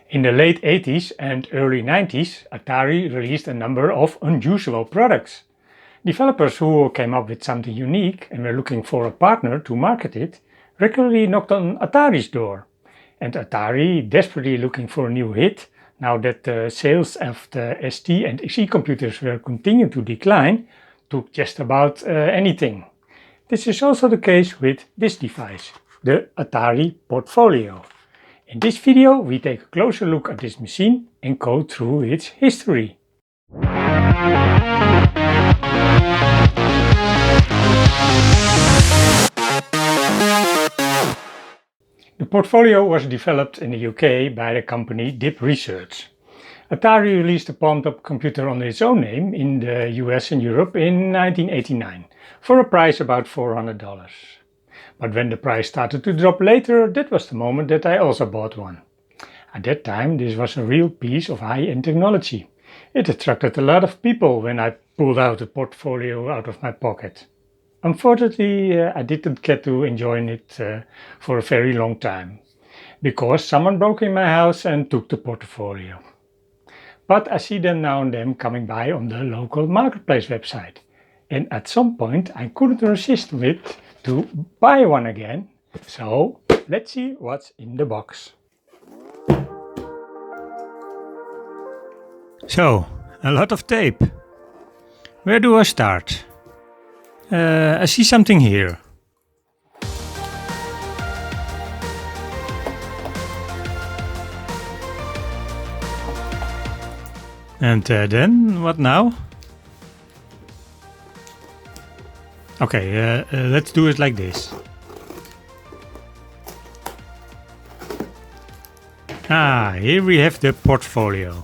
In the late 80s and early 90s, Atari released a number of unusual products. Developers who came up with something unique and were looking for a partner to market it regularly knocked on Atari's door. And Atari, desperately looking for a new hit, now that the sales of the ST and XE computers were continuing to decline, took just about anything. This is also the case with this device, the Atari Porfolio. In this video we take a closer look at this machine and go through its history. The Porfolio was developed in the UK by the company DIP Research. Atari released the Palmtop computer under its own name in the US and Europe in 1989 for a price about $400. But when the price started to drop later, that was the moment that I also bought one. At that time this was a real piece of high-end technology. It attracted a lot of people when I pulled out the Portfolio out of my pocket. Unfortunately, I didn't get to enjoy it for a very long time, because someone broke in my house and took the Portfolio. But I see them now and then coming by on the local marketplace website. And at some point I couldn't resist it to buy one again. So let's see what's in the box. So, a lot of tape. Where do I start? I see something here. And then, what now? Okay, let's do it like this. Here we have the Portfolio.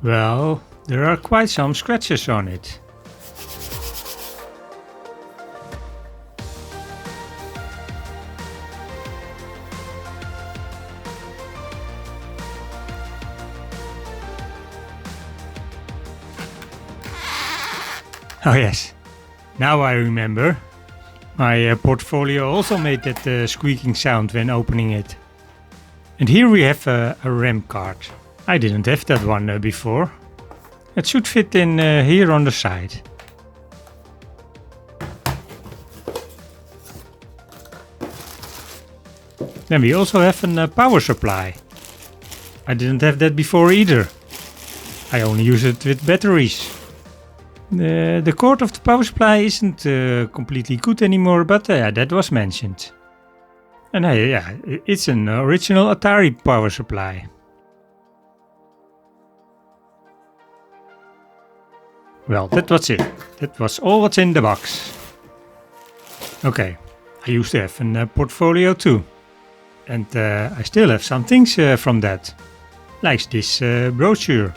Well, there are quite some scratches on it. Oh yes, now I remember. My Portfolio also made that squeaking sound when opening it. And here we have a RAM card. I didn't have that one before. It should fit in here on the side. Then we also have a power supply. I didn't have that before either. I only use it with batteries. The cord of the power supply isn't completely good anymore, but that was mentioned. And yeah, it's an original Atari power supply. Well, that was it. That was all what's in the box. Okay, I used to have a Portfolio too. And I still have some things from that. Like this brochure.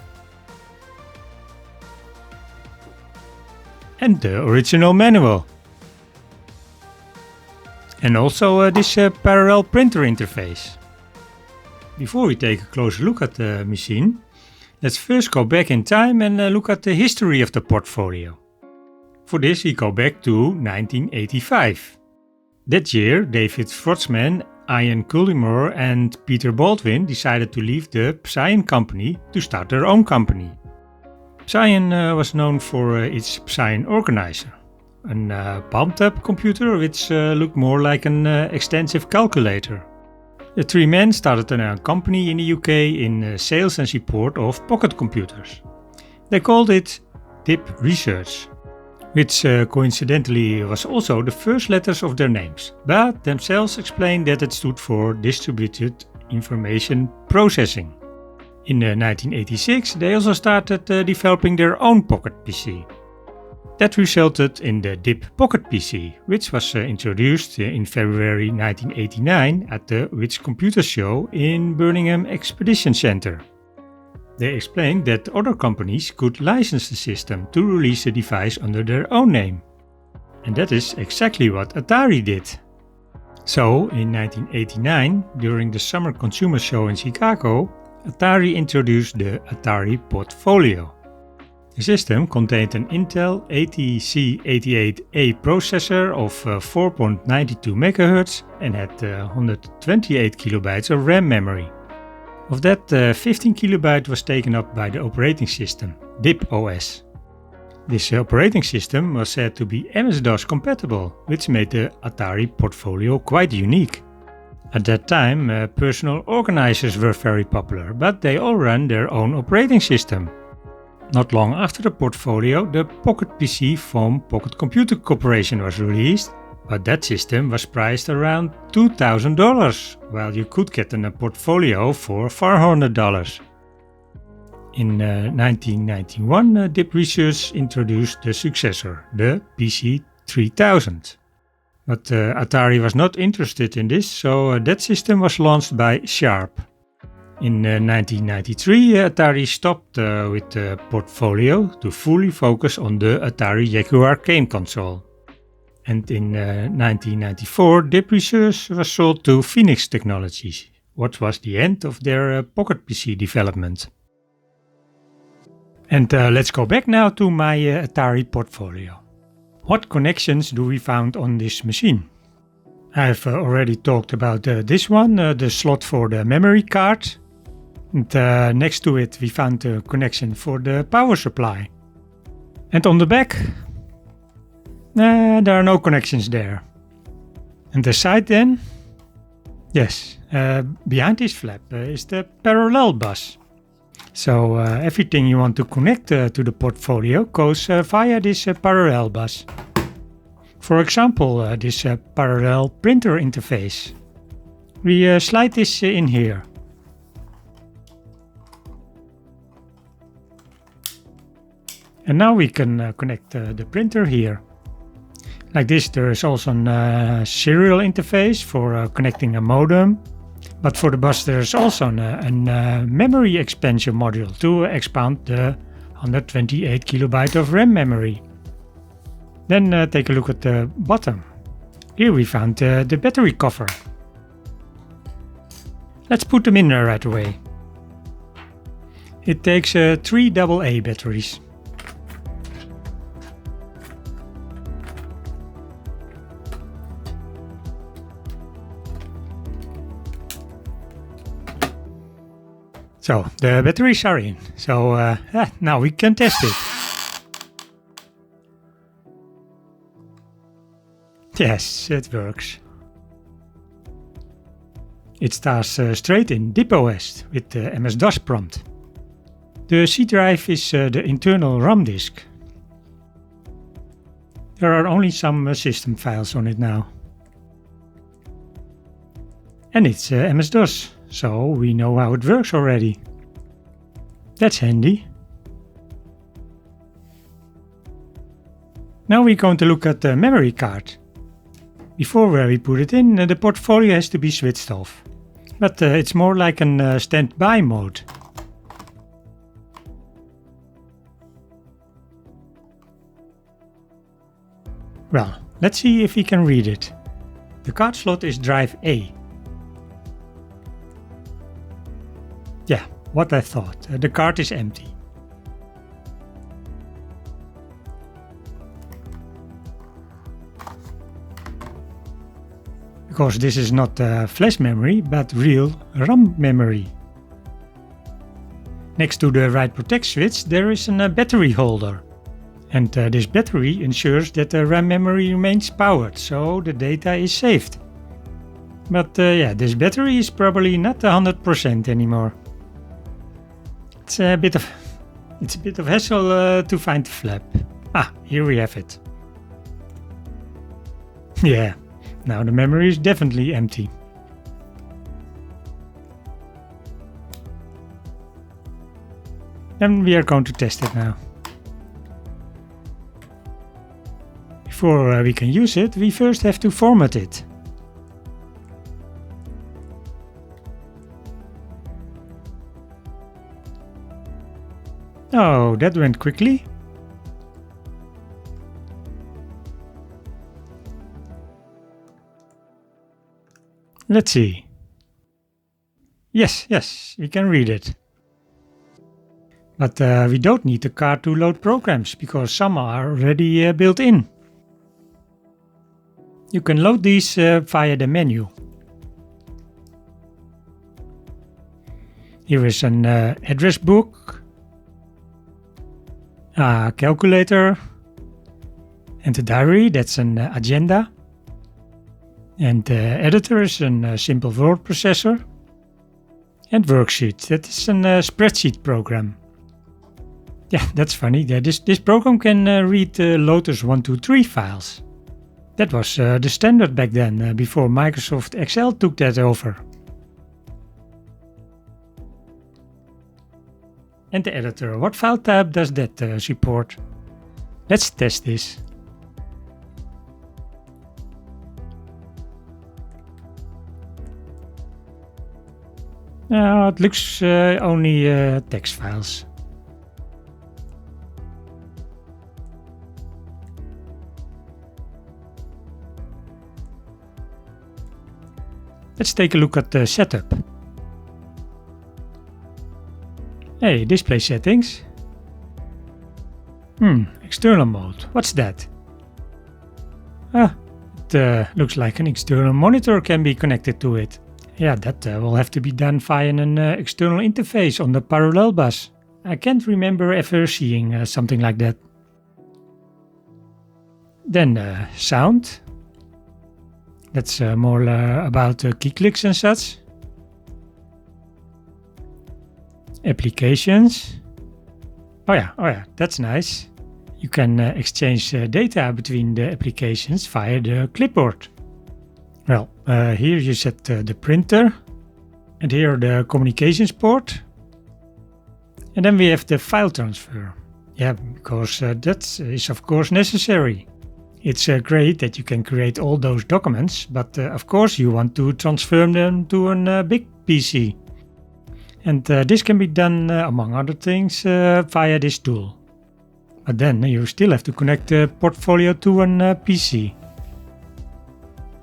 And the original manual. And also this parallel printer interface. Before we take a closer look at the machine, let's first go back in time and look at the history of the Portfolio. For this we go back to 1985. That year David Schwartzman, Ian Cullimore and Peter Baldwin decided to leave the Psion company to start their own company. Psion was known for its Psion organizer, a palmtop computer which looked more like an extensive calculator. The three men started a company in the UK in sales and support of pocket computers. They called it DIP Research, which coincidentally was also the first letters of their names, but themselves explained that it stood for Distributed Information Processing. In 1986 they also started developing their own pocket PC. That resulted in the DIP Pocket PC, which was introduced in February 1989 at the Which Computer Show in Birmingham Expedition Center. They explained that other companies could license the system to release the device under their own name. And that is exactly what Atari did. So, in 1989, during the Summer Consumer Show in Chicago, Atari introduced the Atari Porfolio. The system contained an Intel ATC88A processor of 4.92 MHz and had 128 kilobytes of RAM memory. Of that, 15 kilobyte was taken up by the operating system, DIP OS. This operating system was said to be MS-DOS compatible, which made the Atari Porfolio quite unique. At that time, personal organizers were very popular, but they all ran their own operating system. Not long after the Porfolio, the pocketpc from Pocket Computer Corporation was released, but that system was priced around $2,000, while you could get a Porfolio for $400. In 1991, DIP Research introduced the successor, the PC 3000. But Atari was not interested in this, so that system was launched by Sharp. In 1993, Atari stopped with the Porfolio to fully focus on the Atari Jaguar game console. And in 1994, DIP Research was sold to Phoenix Technologies, what was the end of their Pocket PC development. And let's go back now to my Atari Porfolio. What connections do we find on this machine? I've already talked about this one, the slot for the memory card. And next to it we found a connection for the power supply. And on the back, there are no connections there. And the side then? Yes, behind this flap is the parallel bus. So everything you want to connect to the Porfolio goes via this parallel bus. For example, this parallel printer interface. We slide this in here. And now we can connect the printer here. Like this, there is also a serial interface for connecting a modem. But for the bus there is also a memory expansion module to expand the 128 kilobyte of RAM memory. Then take a look at the bottom. Here we found the battery cover. Let's put them in there right away. It takes 3 AA batteries. So the batteries are in, so now we can test it. Yes, it works. It starts straight in DIP OS with the MS-DOS prompt. The C drive is the internal RAM disk. There are only some system files on it now. And it's MS-DOS. So we know how it works already. That's handy. Now we're going to look at the memory card. Before we put it in, the Porfolio has to be switched off. But it's more like a standby mode. Well, let's see if we can read it. The card slot is drive A. Yeah, what I thought. The card is empty. Because this is not flash memory, but real RAM memory. Next to the write protect switch there is a battery holder. And this battery ensures that the RAM memory remains powered, so the data is saved. But yeah, this battery is probably not 100% anymore. It's a bit of hassle to find the flap. Ah, here we have it. Yeah, now the memory is definitely empty. Then we are going to test it now. Before we can use it, we first have to format it. Oh, that went quickly. Let's see. Yes, we can read it. But we don't need the card to load programs because some are already built in. You can load these via the menu. Here is an address book, a calculator, and a diary, that's an agenda. And the editor is a simple word processor. And worksheet, that is a spreadsheet program. Yeah, that's funny. This program can read Lotus 123 files. That was the standard back then, before Microsoft Excel took that over. And the editor, what file type does that support? Let's test this. It looks only text files. Let's take a look at the setup. Hey, display settings. External mode. What's that? It looks like an external monitor can be connected to it. Yeah, that will have to be done via an external interface on the parallel bus. I can't remember ever seeing something like that. Then sound. That's more about key clicks and such. Applications. Oh yeah, that's nice. You can exchange data between the applications via the clipboard. Well, here you set the printer, and here the communications port. And then we have the file transfer. Yeah, because that is of course necessary. It's great that you can create all those documents, but of course you want to transfer them to a big PC. And this can be done, among other things, via this tool. But then you still have to connect the portfolio to a PC.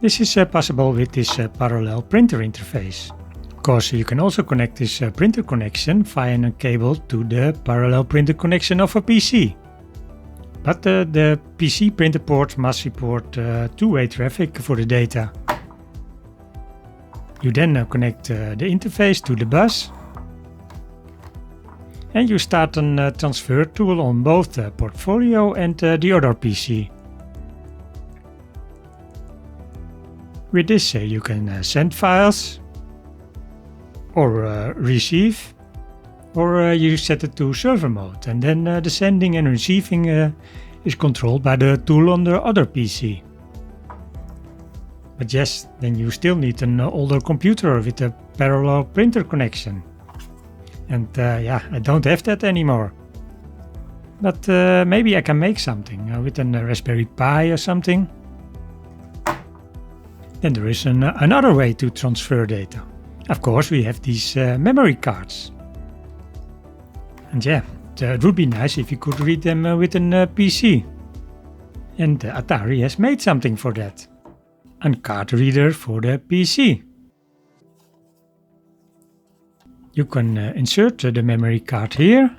This is possible with this parallel printer interface. Of course, you can also connect this printer connection via a cable to the parallel printer connection of a PC. But the PC printer port must support two-way traffic for the data. You then connect the interface to the bus. And you start a transfer tool on both the portfolio and the other PC. With this you can send files, or receive, or you set it to server mode, and then the sending and receiving is controlled by the tool on the other PC. But yes, then you still need an older computer with a parallel printer connection. And yeah, I don't have that anymore. But maybe I can make something with a Raspberry Pi or something. Then there is another way to transfer data. Of course, we have these memory cards. And yeah, it would be nice if you could read them with a PC. And Atari has made something for that. A card reader for the PC. You can insert the memory card here.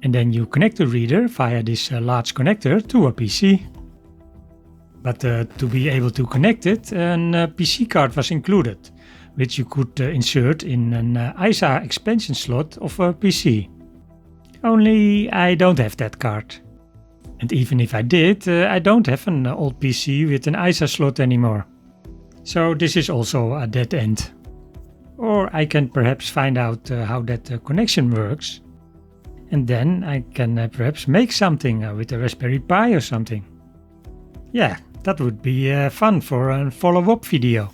And then you connect the reader via this large connector to a PC. But to be able to connect it, a PC card was included, which you could insert in an ISA expansion slot of a PC. Only I don't have that card. And even if I did, I don't have an old PC with an ISA slot anymore. So this is also a dead end. Or I can perhaps find out how that connection works. And then I can perhaps make something with a Raspberry Pi or something. Yeah, that would be fun for a follow-up video.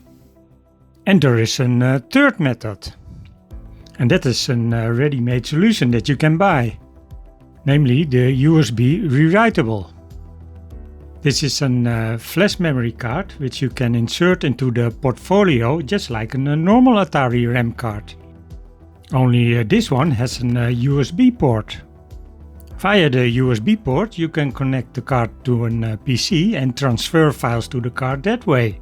And there is a third method. And that is a ready-made solution that you can buy. Namely the USB rewritable. This is a flash memory card which you can insert into the portfolio just like a normal Atari RAM card. Only this one has a USB port. Via the USB port you can connect the card to a PC and transfer files to the card that way.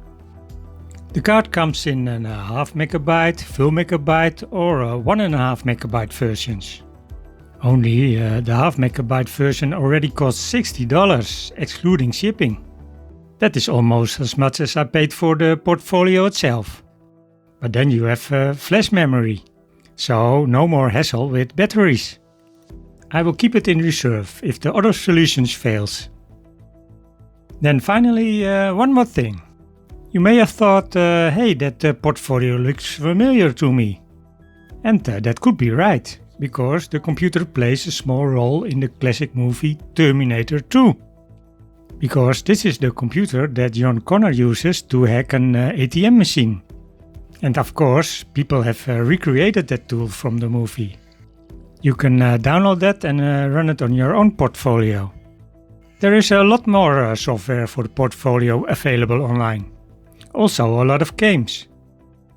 The card comes in a half megabyte, full megabyte or 1.5 megabyte versions. Only the half megabyte version already costs $60, excluding shipping. That is almost as much as I paid for the Portfolio itself. But then you have flash memory, so no more hassle with batteries. I will keep it in reserve if the other solutions fails. Then finally, one more thing. You may have thought, hey, that Portfolio looks familiar to me. And that could be right, because the computer plays a small role in the classic movie Terminator 2. Because this is the computer that John Connor uses to hack an ATM machine. And of course, people have recreated that tool from the movie. You can download that and run it on your own Portfolio. There is a lot more software for the Portfolio available online. Also a lot of games.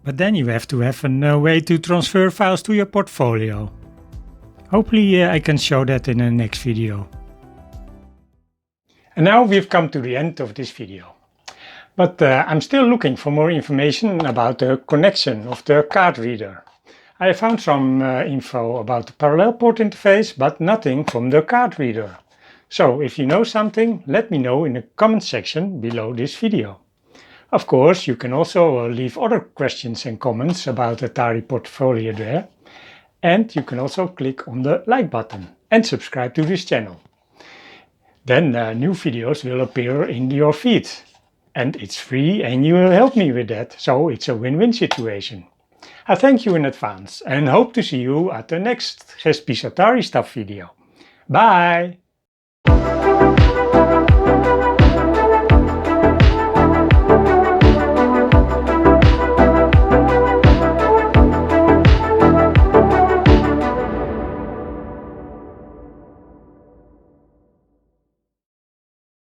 But then you have to have a way to transfer files to your Portfolio. Hopefully I can show that in the next video. And now we've come to the end of this video. But I'm still looking for more information about the connection of the card reader. I found some info about the parallel port interface, but nothing from the card reader. So if you know something, let me know in the comment section below this video. Of course, you can also leave other questions and comments about Atari Portfolio there. And you can also click on the like button and subscribe to this channel. Then new videos will appear in your feed. And it's free and you will help me with that, so it's a win-win situation. I thank you in advance and hope to see you at the next Atari Stuff video. Bye!